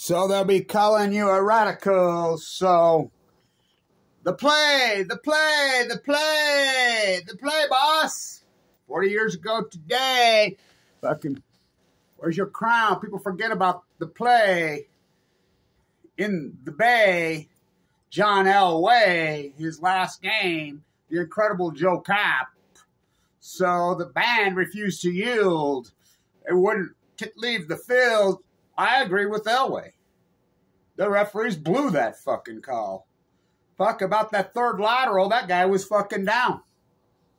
So they'll be calling you a radical. So the play, boss. 40 years ago today, fucking, where's your crown? People forget about the play in the Bay. John Elway, his last game, the incredible Joe Cap. So the band refused to yield. It wouldn't leave the field. I agree with Elway. The referees blew that fucking call. Fuck, about that third lateral, that guy was fucking down.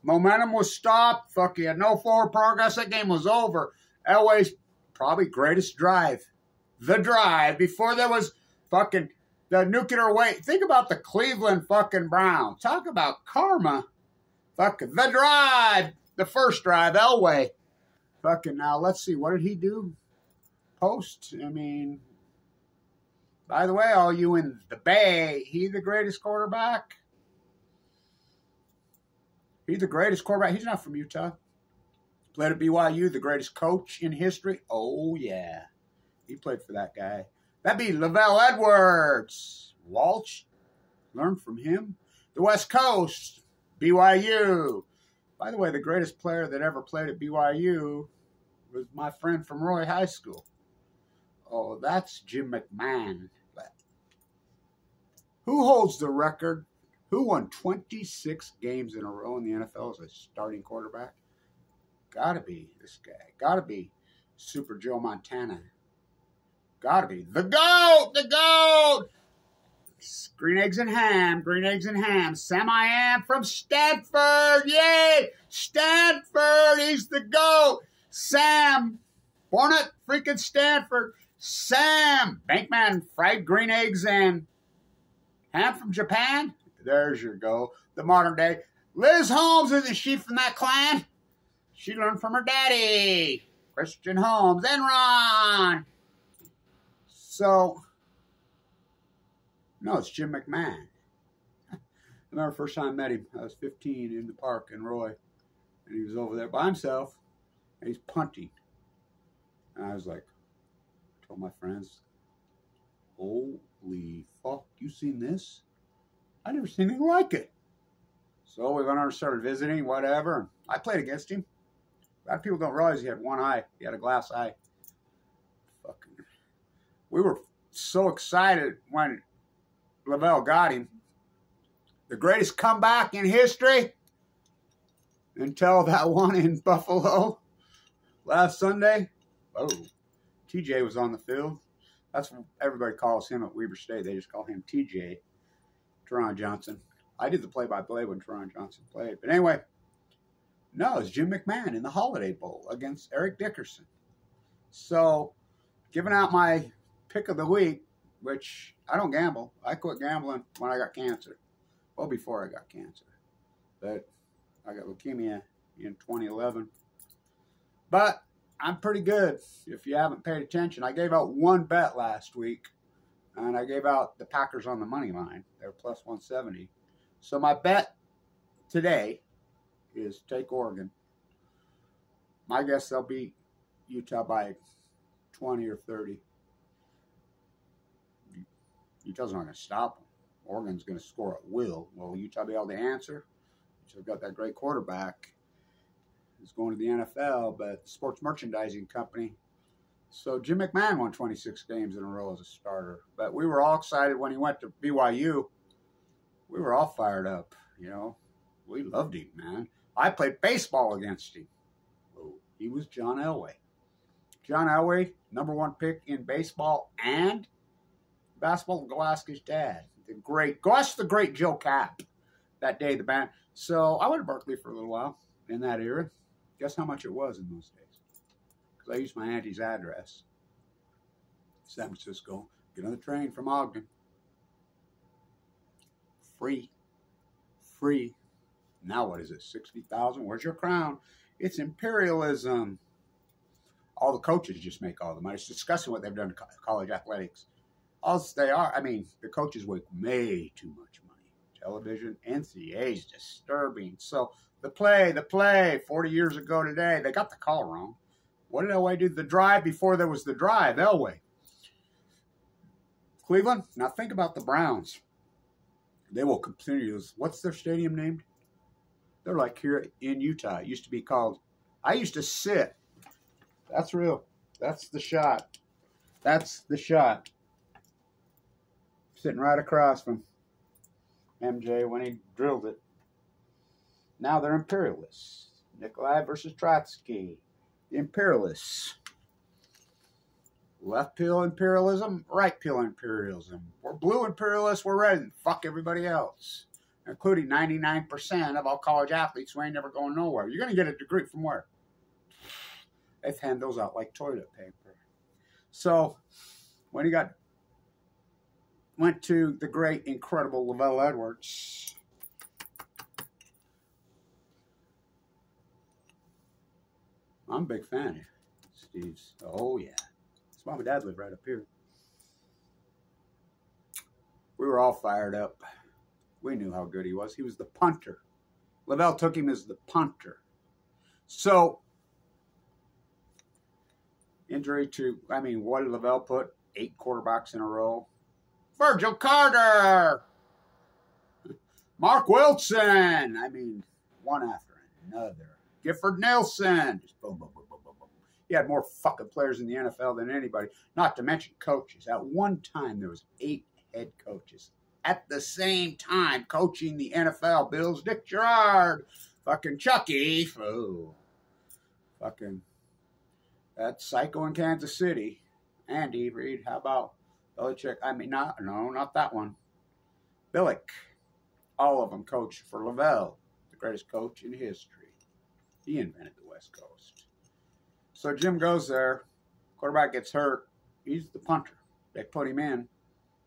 Momentum was stopped. Fuck, he had no forward progress. That game was over. Elway's probably greatest drive. The drive before there was fucking the nuclear weight. Think about the Cleveland fucking Browns. Talk about karma. Fucking the drive. The first drive, Elway. Fucking now, let's see. What did he do? Post. I mean, by the way, all you in the Bay, he the greatest quarterback? He's the greatest quarterback. He's not from Utah. Played at BYU, the greatest coach in history. Oh, yeah. He played for that guy. That'd be Lavelle Edwards. Walsh, learned from him. The West Coast, BYU. By the way, the greatest player that ever played at BYU was my friend from Roy High School. Oh, that's Jim McMahon. Who holds the record? Who won 26 games in a row in the NFL as a starting quarterback? Gotta be this guy. Gotta be Super Joe Montana. Gotta be the GOAT! The GOAT! Green eggs and ham. Green eggs and ham. Sam I am from Stanford. Yay! Stanford! He's the GOAT! Sam! Born at freaking Stanford. Sam! Bankman fried green eggs and ham from Japan. There's your go. The modern day. Liz Holmes, isn't she from that clan? She learned from her daddy. Christian Holmes. Enron. So, no, it's Jim McMahon. I remember the first time I met him. I was 15 in the park in Roy. And he was over there by himself. And he's punting. And I was like, told my friends, holy fuck, you seen this? I never seen anything like it. So we went on and started visiting, whatever. I played against him. A lot of people don't realize he had one eye. He had a glass eye. Fucking. We were so excited when Lavelle got him. The greatest comeback in history until that one in Buffalo last Sunday. Oh, TJ was on the field. That's what everybody calls him at Yrs.Today. They just call him TJ. Teron Johnson. I did the play-by-play when Teron Johnson played. But anyway, no, it's Jim McMahon in the Holiday Bowl against Eric Dickerson. So, giving out my pick of the week, which I don't gamble. I quit gambling when I got cancer. Well, before I got cancer. But I got leukemia in 2011. But I'm pretty good if you haven't paid attention. I gave out one bet last week. And I gave out the Packers on the money line. They're plus 170. So my bet today is take Oregon. My guess they'll beat Utah by 20 or 30. Utah's not going to stop them. Oregon's going to score at will. Will Utah be able to answer? Utah's got that great quarterback. He's going to the NFL, but the sports merchandising company. So Jim McMahon won 26 games in a row as a starter. But we were all excited when he went to BYU. We were all fired up, you know. We loved him, man. I played baseball against him. Oh, he was John Elway. John Elway, #1 pick in baseball and basketball. Go ask his dad. Go ask the great Joe Cap that day, the band. So I went to Berkeley for a little while in that era. Guess how much it was in those days? I used my auntie's address. San Francisco. Get on the train from Ogden. Free. Free. Now what is it? 60,000? Where's your crown? It's imperialism. All the coaches just make all the money. It's disgusting what they've done to college athletics. All they are, I mean, the coaches make way too much money. Television, NCAA is disturbing. So the play, 40 years ago today, they got the call wrong. What did Elway do? The drive before there was the drive, Elway. Cleveland, now think about the Browns. They will continue. What's their stadium named? They're like here in Utah. It used to be called, I used to sit. That's real. That's the shot. That's the shot. Sitting right across from MJ when he drilled it. Now they're imperialists. Nikolai versus Trotsky. The imperialists. Left pill imperialism, right pill imperialism. We're blue imperialists, we're red, and fuck everybody else. Including 99% of all college athletes who ain't never going nowhere. You're going to get a degree from where? They've handed those out like toilet paper. So, when he went to the great, incredible Lavelle Edwards, I'm a big fan of Steve's. Oh, yeah. That's why my dad lived right up here. We were all fired up. We knew how good he was. He was the punter. Lavelle took him as the punter. So, injury to, what did Lavelle put? 8 quarterbacks in a row. Virgil Carter! Mark Wilson! One after another. Gifford Nelson! Just boom, boom, boom, boom, boom, boom. He had more fucking players in the NFL than anybody. Not to mention coaches. At one time, there was 8 head coaches. At the same time, coaching the NFL. Bills, Dick Gerard. Fucking Chucky. Oh. Fucking that psycho in Kansas City. Andy Reid. How about Belichick? Not that one. Billick. All of them coached for Lavelle. The greatest coach in history. He invented the West Coast. So Jim goes there. Quarterback gets hurt. He's the punter. They put him in.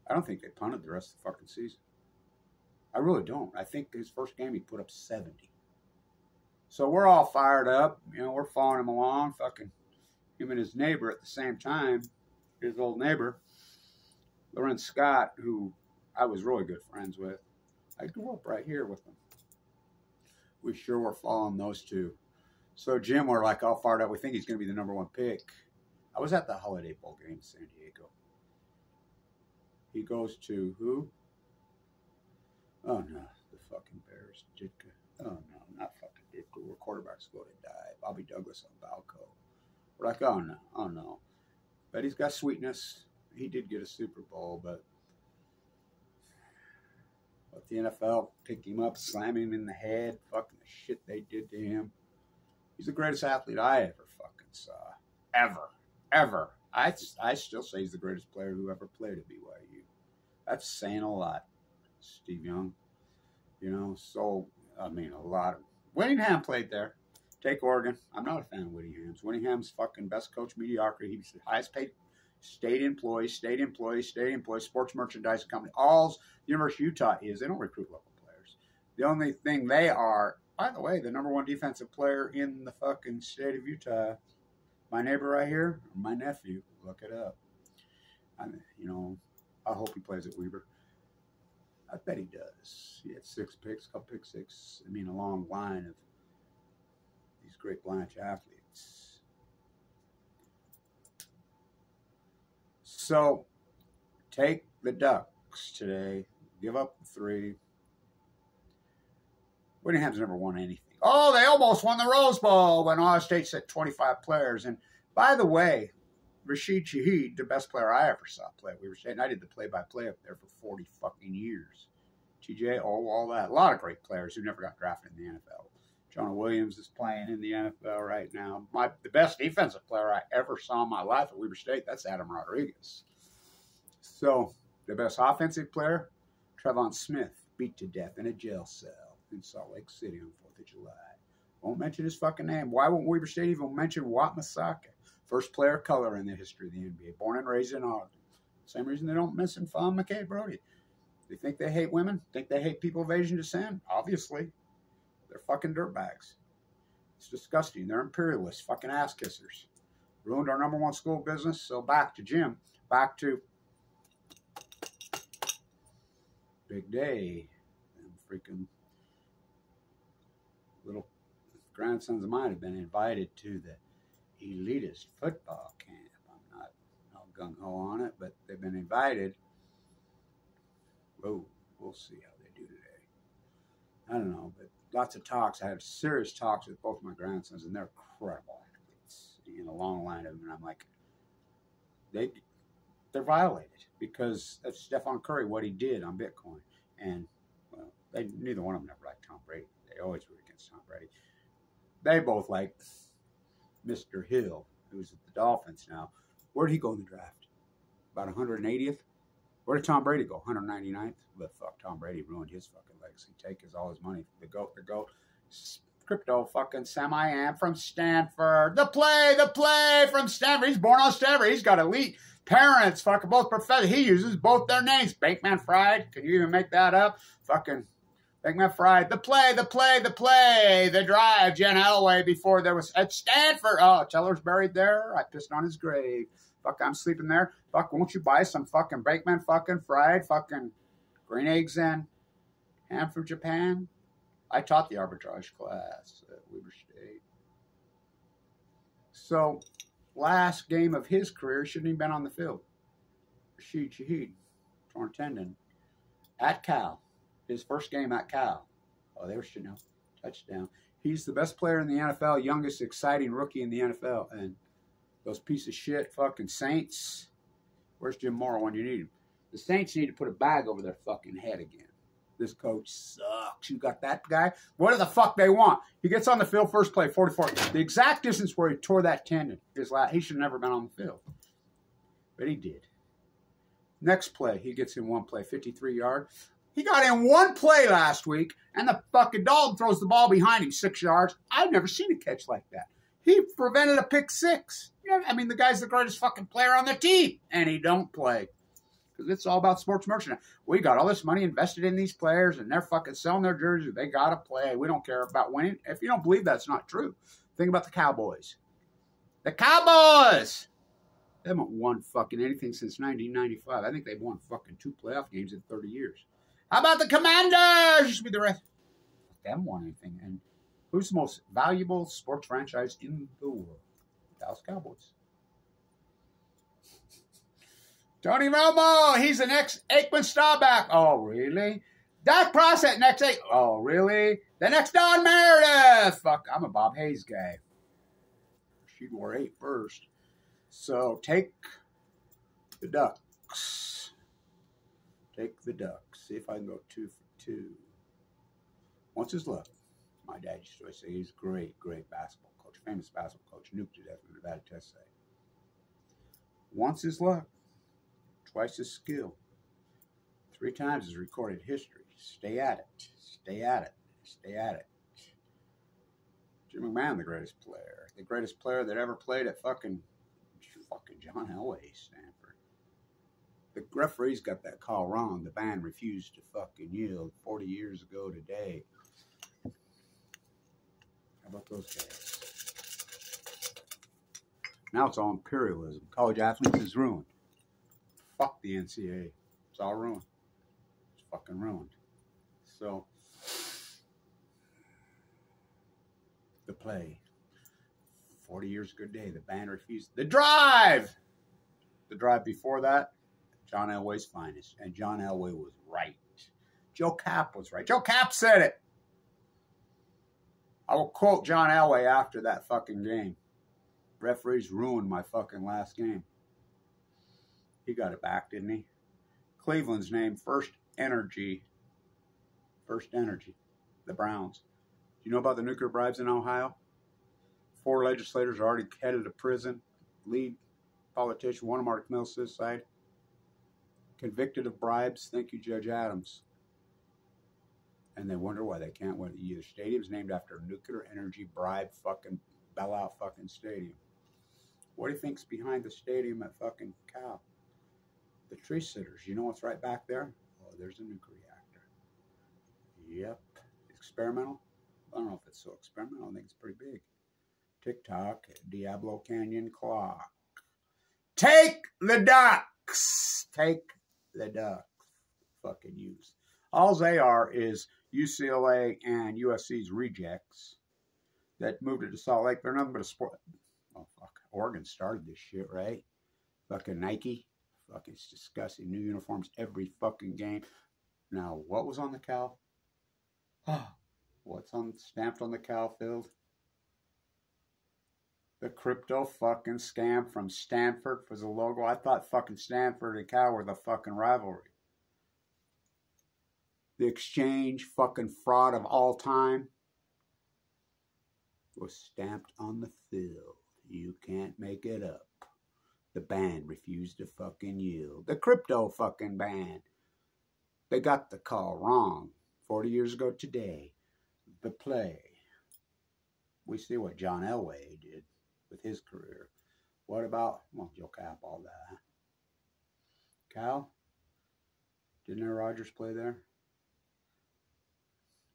I don't think they punted the rest of the fucking season. I really don't. I think his first game he put up 70. So we're all fired up. We're following him along. Fucking him and his neighbor at the same time. His old neighbor, Lorenz Scott, who I was really good friends with. I grew up right here with them. We sure were following those two. So Jim, we're like all fired up. We think he's going to be the #1 pick. I was at the Holiday Bowl game in San Diego. He goes to who? Oh, no. The fucking Bears. Ditka. Oh, no. Not fucking Ditka. We're quarterbacks go to die. Bobby Douglas on Balco. We're like, oh, no. Oh, no. But he's got sweetness. He did get a Super Bowl, but the NFL picked him up, slammed him in the head. Fucking the shit they did to him. He's the greatest athlete I ever fucking saw. Ever. Ever. I still say he's the greatest player who ever played at BYU. That's saying a lot, Steve Young. So, a lot of... Whittingham played there. Take Oregon. I'm not a fan of Whittingham's. Whittingham's fucking best coach, mediocrity. He's the highest paid state employee, sports merchandise company. All the University of Utah is. They don't recruit local players. The only thing they are, by the way, the #1 defensive player in the fucking state of Utah. My neighbor right here, my nephew, look it up. I hope he plays at Weber. I bet he does. He had 6 picks, couple pick 6. A long line of these great Blanche athletes. So, take the Ducks today. Give up the 3. Whittingham's never won anything. Oh, they almost won the Rose Bowl when Ohio State sent 25 players. And by the way, Rashid Shaheed, the best player I ever saw play at Weber State, and I did the play-by-play up there for 40 fucking years. TJ, all that. A lot of great players who never got drafted in the NFL. Jonah Williams is playing in the NFL right now. The best defensive player I ever saw in my life at Weber State, that's Adam Rodriguez. So, the best offensive player, Trevon Smith, beat to death in a jail cell in Salt Lake City on 4th of July. Won't mention his fucking name. Why won't Weber State even mention Wat Masaka? First player of color in the history of the NBA. Born and raised in Ogden. Same reason they don't mention Fawn McKay Brody. They think they hate women? Think they hate people of Asian descent? Obviously. They're fucking dirtbags. It's disgusting. They're imperialists. Fucking ass kissers. Ruined our #1 school business. So back to Jim. Back to big day. And freaking little grandsons of mine have been invited to the elitist football camp. I'm not gung-ho on it, but they've been invited. Oh, we'll see how they do today. I don't know, but lots of talks. I had serious talks with both my grandsons, and they're incredible athletes. A long line of them, and I'm like, they're violated because of Stephen Curry, what he did on Bitcoin. And, well, neither one of them ever liked Tom Brady. They always root against Tom Brady. They both like Mr. Hill, who's at the Dolphins now. Where'd he go in the draft? About 180th? Where did Tom Brady go? 199th? But fuck, Tom Brady ruined his fucking legacy. Take all his money. The GOAT. Crypto fucking semi-amp from Stanford. The play from Stanford. He's born on Stanford. He's got elite parents, fucking both professors. He uses both their names. Bankman Fried. Can you even make that up? Fucking Bankman Fried. The play. The drive. Jen Halloway before there was at Stanford. Oh, Teller's buried there. I pissed on his grave. Fuck, I'm sleeping there. Fuck, won't you buy some fucking Bankman fucking Fried fucking green eggs and ham from Japan? I taught the arbitrage class at Yrs.Today. So, last game of his career, shouldn't have been on the field. Rashid Shaheed, torn tendon, at Cal. His first game at Cal. Oh, they were shooting out. Touchdown. He's the best player in the NFL, youngest exciting rookie in the NFL. And those piece of shit fucking Saints, where's Jim Morrow when you need him? The Saints need to put a bag over their fucking head again. This coach sucks. You got that guy? What do the fuck they want? He gets on the field, first play, 44. The exact distance where he tore that tendon. He should have never been on the field. But he did. Next play, he gets in one play, 53-yard. He got in one play last week, and the fucking dog throws the ball behind him 6 yards. I've never seen a catch like that. He prevented a pick six. I mean, the guy's the greatest fucking player on the team, and he don't play. Because it's all about sports merchandise. We got all this money invested in these players, and they're fucking selling their jerseys. They got to play. We don't care about winning. If you don't believe that's not true, think about the Cowboys. The Cowboys! They haven't won fucking anything since 1995. I think they've won fucking 2 playoff games in 30 years. How about the Commanders? Used to be the rest. They haven't won anything. And who's the most valuable sports franchise in the world? Dallas Cowboys. Tony Romo, he's the next Aikman Staubach. Oh, really? Dak Prescott, next Aikman. Oh, really? The next Don Meredith. Fuck, I'm a Bob Hayes guy. She wore 8 first. So take the Ducks. Take the Ducks. See if I can go 2 for 2. What's his luck? My dad used to say he's a great, great basketball coach. Famous basketball coach. Nuked to death in the Nevada test site. Once his luck. Twice his skill. 3 times his recorded history. Stay at it. Stay at it. Stay at it. Jim McMahon, the greatest player. The greatest player that ever played at fucking John Elway, Stanford. The referees got that call wrong. The band refused to fucking yield 40 years ago today. How about those guys? Now it's all imperialism. College athletes is ruined. Fuck the NCAA. It's all ruined. It's fucking ruined. So, the play. 40 years ago today, the band refused. The drive! The drive before that, John Elway's finest. And John Elway was right. Joe Kapp was right. Joe Kapp said it. I will quote John Elway after that fucking game. Referees ruined my fucking last game. He got it back, didn't he? Cleveland's named First Energy. First Energy. The Browns. Do you know about the nuclear bribes in Ohio? 4 legislators are already headed to prison. Lead politician, one of Mark Mills' suicide. Convicted of bribes. Thank you, Judge Adams. And they wonder why they can't win. The stadium's named after a nuclear energy bribe fucking bailout fucking stadium. What do you think's behind the stadium at fucking Cal? The tree sitters. You know what's right back there? Oh, there's a nuclear reactor. Yep. Experimental? I don't know if it's so experimental. I think it's pretty big. TikTok, Diablo Canyon clock. Take the Ducks. Take the Ducks. Fucking use. All they are is UCLA and USC's rejects that moved it to Salt Lake. They're nothing but a sport. Oh, fuck. Oregon started this shit, right? Fucking Nike. Fucking, it's disgusting. New uniforms every fucking game. Now, what was on the cow? What's stamped on the cow field? The crypto fucking scam from Stanford was the logo. I thought fucking Stanford and Cal were the fucking rivalry. The exchange fucking fraud of all time was stamped on the field. You can't make it up. The band refused to fucking yield. The crypto fucking band. They got the call wrong. 40 years ago today, the play. We see what John Elway did with his career. What about, well, Joe Cap, all that. Cal? Didn't Aaron Rodgers play there?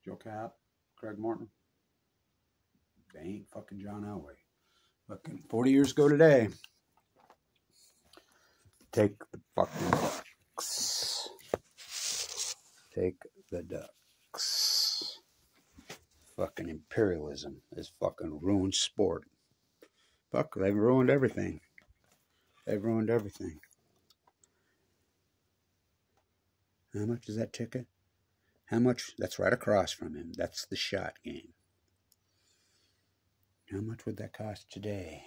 Joe Cap? Craig Morton? They ain't fucking John Elway. Fucking 40 years ago today. Take the fucking Ducks. Take the Ducks. Fucking imperialism has fucking ruined sport. Fuck, they've ruined everything. They've ruined everything. How much is that ticket? How much? That's right across from him. That's the shot game. How much would that cost today?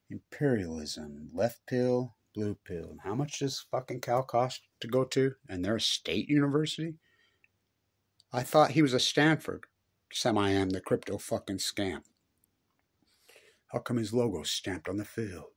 Imperialism. Left pill, blue pill. How much does fucking Cal cost to go to? And they're a state university? I thought he was a Stanford. Semi-am the crypto fucking scam. How come his logo's stamped on the field?